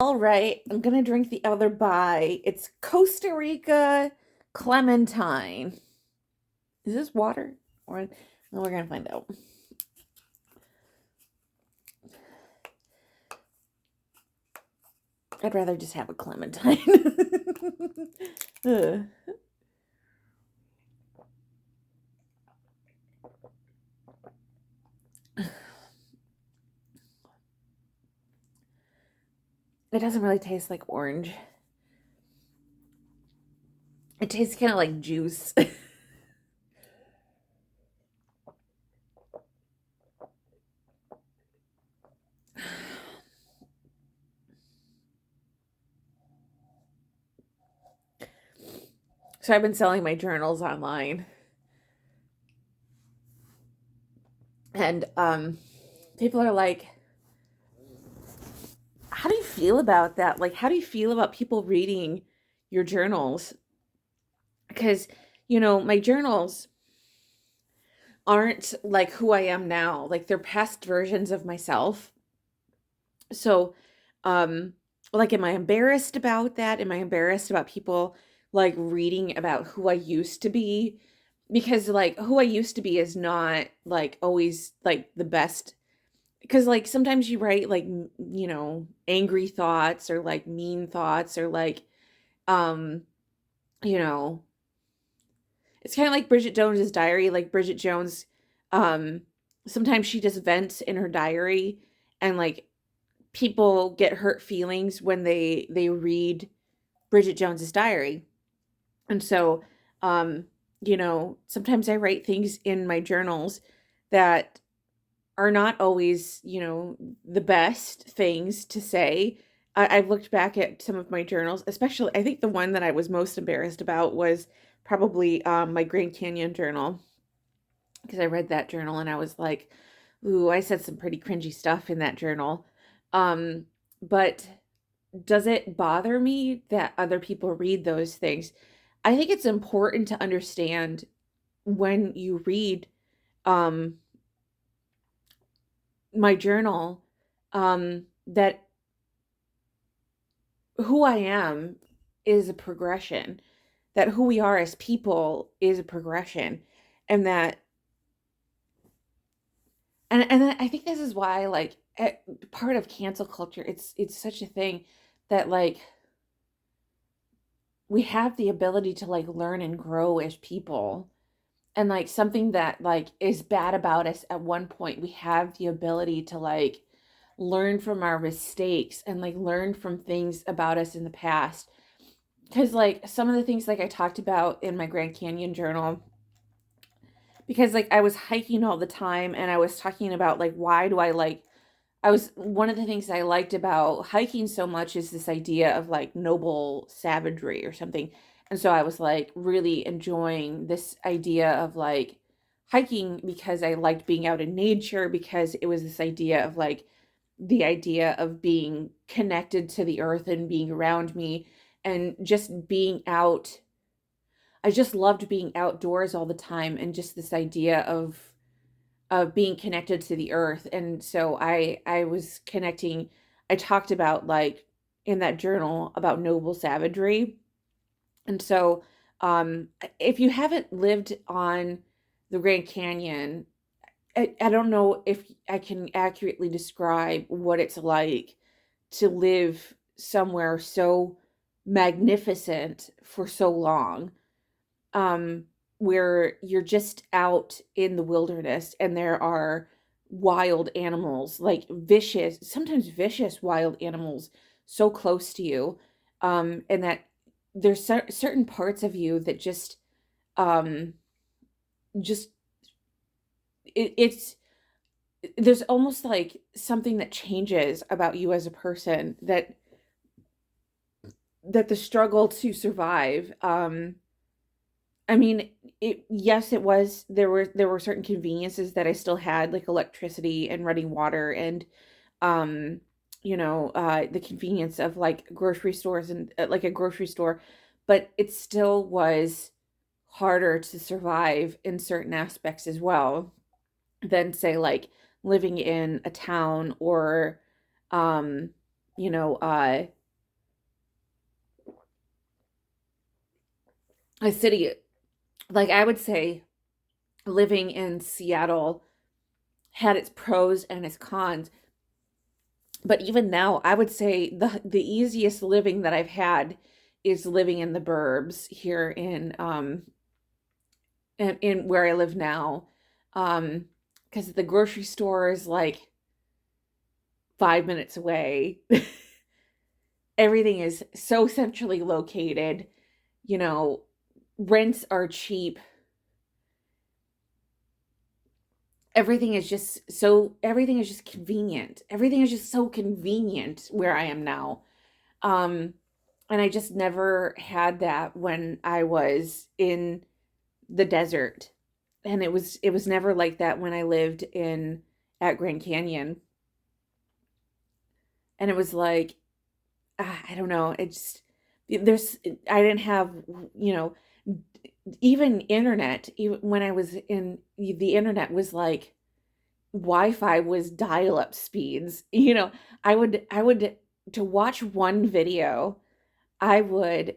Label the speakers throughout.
Speaker 1: All right, I'm gonna drink the other bye. It's Costa Rica Clementine. Is this water? Or well, we're gonna find out. I'd rather just have a Clementine. Ugh. It doesn't really taste like orange. It tastes kind of like juice. So I've been selling my journals online, and people are like, "How do you feel about that? Like, how do you feel about people reading your journals?" Because my journals aren't like who I am now. Like they're past versions of myself. So, um, like, am I embarrassed about that? Am I embarrassed about people like reading about who I used to be? Because like who I used to be is not like always like the best. Because like sometimes you write like angry thoughts or like mean thoughts or like um you know it's kind of like Bridget Jones's diary. Like Bridget Jones, um, sometimes she just vents in her diary, and like people get hurt feelings when they read Bridget Jones's diary. And so, sometimes I write things in my journals that are not always, the best things to say. I've looked back at some of my journals, especially I think the one that I was most embarrassed about was probably my Grand Canyon journal, because I read that journal and I was like, ooh, I said some pretty cringy stuff in that journal. Um, but does it bother me that other people read those things? I think it's important to understand when you read um, my journal, that who I am is a progression, that who we are as people is a progression, and that and I think this is why like part of cancel culture, it's such a thing that like we have the ability to like learn and grow as people, and like something that like is bad about us at one point, we have the ability to like learn from our mistakes and like learn from things about us in the past. Because like some of the things like I talked about in my Grand Canyon journal, because like I was hiking all the time and I was talking about like why do I like I was one of the things I liked about hiking so much is this idea of like noble savagery or something. And so I was like really enjoying this idea of like hiking because I liked being out in nature, because it was this idea of like the idea of being connected to the earth and being around me and just being out. I just loved being outdoors all the time, and just this idea of being connected to the earth. And so I was connecting. I talked about like in that journal about noble savagery. And so if you haven't lived on the Grand Canyon, I don't know if I can accurately describe what it's like to live somewhere so magnificent for so long, um, where you're just out in the wilderness and there are wild animals, like vicious, sometimes vicious wild animals so close to you, and that there's certain parts of you that um, just it's there's almost like something that changes about you as a person, that the struggle to survive, I mean, yes, it was there were certain conveniences that I still had, like electricity and running water and um the convenience of like grocery stores and like a grocery store, but it still was harder to survive in certain aspects as well than say like living in a town or um you know, a city, like I would say living in Seattle had its pros and its cons. But even now, I would say the easiest living that I've had is living in the burbs here in where I live now. Because the grocery store is like 5 minutes away. Everything is so centrally located. You know, rents are cheap. Everything is just convenient. Everything is just so convenient where I am now. Um, and I just never had that when I was in the desert. And it was never like that when I lived in at Grand Canyon. And it was like, I don't know, it's there's I didn't have, you know, even internet. Even when I was in the internet was like Wi-Fi was dial-up speeds. I would to watch one video, I would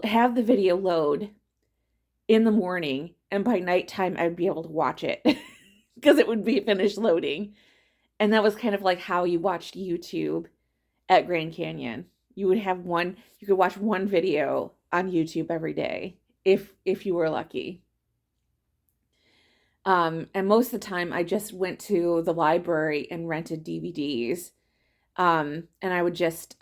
Speaker 1: have the video load in the morning, and by nighttime I'd be able to watch it because it would be finished loading. And that was kind of like how you watched YouTube at Grand Canyon. You could watch one video on YouTube every day if you were lucky. And most of the time I just went to the library and rented DVDs. And I would just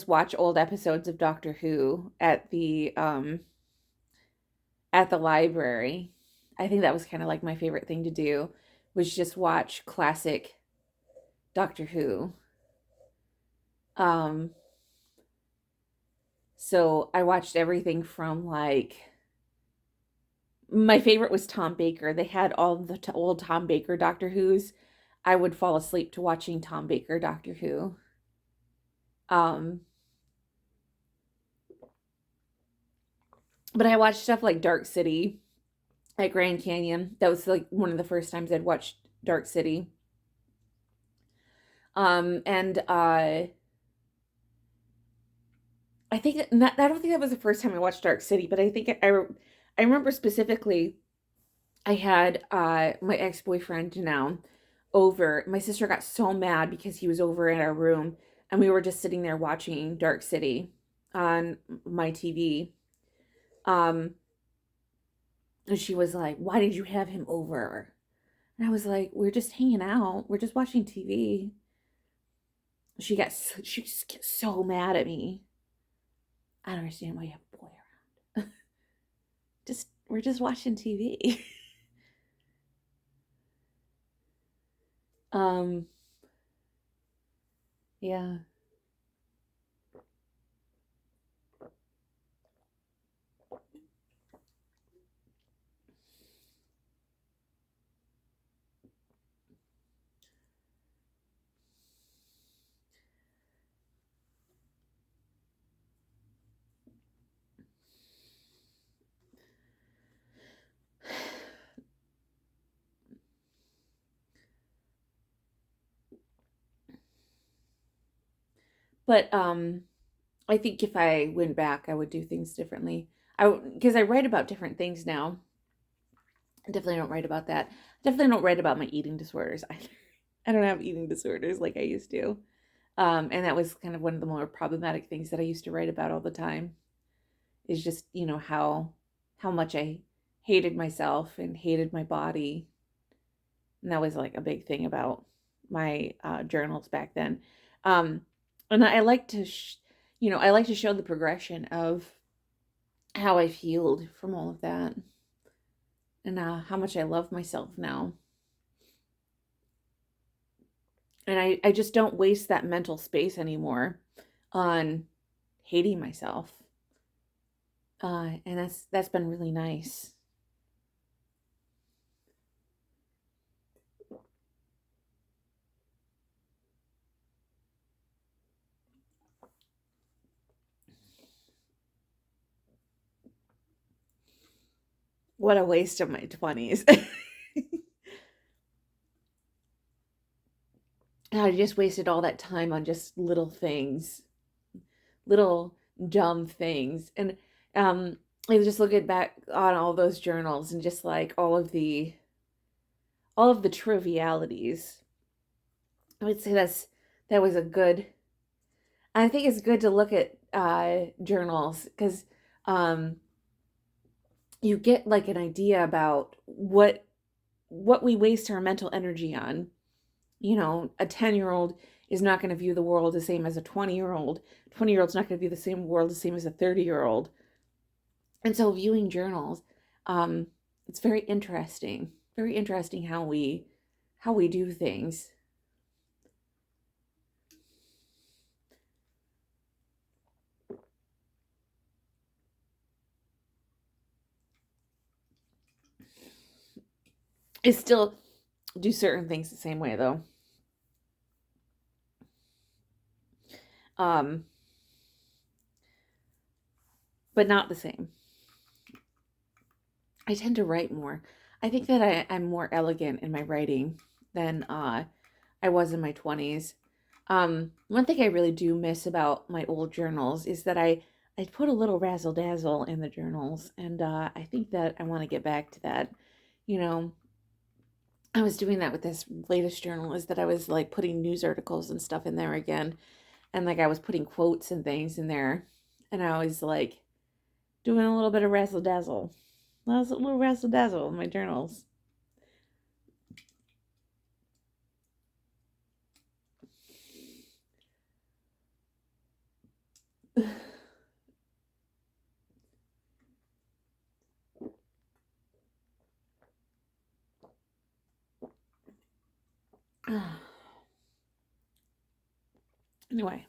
Speaker 1: watch old episodes of Doctor Who at the library. I think that was kind of like my favorite thing to do, was just watch classic Doctor Who. Um, so I watched everything from like my favorite was Tom Baker. They had all the old Tom Baker Doctor Who's. I would fall asleep to watching Tom Baker Doctor Who. Um, but I watched stuff like Dark City at Grand Canyon. That was like one of the first times I'd watched Dark City. And I think not, I don't think that was the first time I watched Dark City, but I remember specifically I had my ex-boyfriend now over. My sister got so mad because he was over in our room and we were just sitting there watching Dark City on my TV. Um, and she was like, "Why did you have him over?" And I was like, "We're just hanging out. We're just watching TV." She just gets so mad at me. I don't understand why you have a boy around. Just we're just watching TV. um, yeah. But I think if I went back, I would do things differently. Because I write about different things now. I definitely don't write about that. Definitely don't write about my eating disorders either. I don't have eating disorders like I used to. And that was kind of one of the more problematic things that I used to write about all the time. Is just, how much I hated myself and hated my body. And that was like a big thing about my journals back then. Um, and I like to, I like to show the progression of how I've healed from all of that, and how much I love myself now. And I just don't waste that mental space anymore on hating myself. And that's been really nice. What a waste of my 20s. And I just wasted all that time on just little things, little dumb things. And I just look at back on all those journals and just like all of the trivialities. I would say that was a good. I think it's good to look at journals because um, you get like an idea about what we waste our mental energy on. You know, a 10-year-old is not going to view the world the same as a 20-year-old. 20-year-old's not going to view the same world the same as a 30-year-old. And so viewing journals, um, it's very interesting how we do things. I still do certain things the same way though. Um, but not the same. I tend to write more. I think that I'm more elegant in my writing than I was in my 20s. One thing I really do miss about my old journals is that I put a little razzle dazzle in the journals, and I think that I want to get back to that. You know, I was doing that with this latest journal, is that I was like putting news articles and stuff in there again, and like I was putting quotes and things in there, and I was like doing a little bit of razzle dazzle. That was a little razzle dazzle in my journals. Anyway,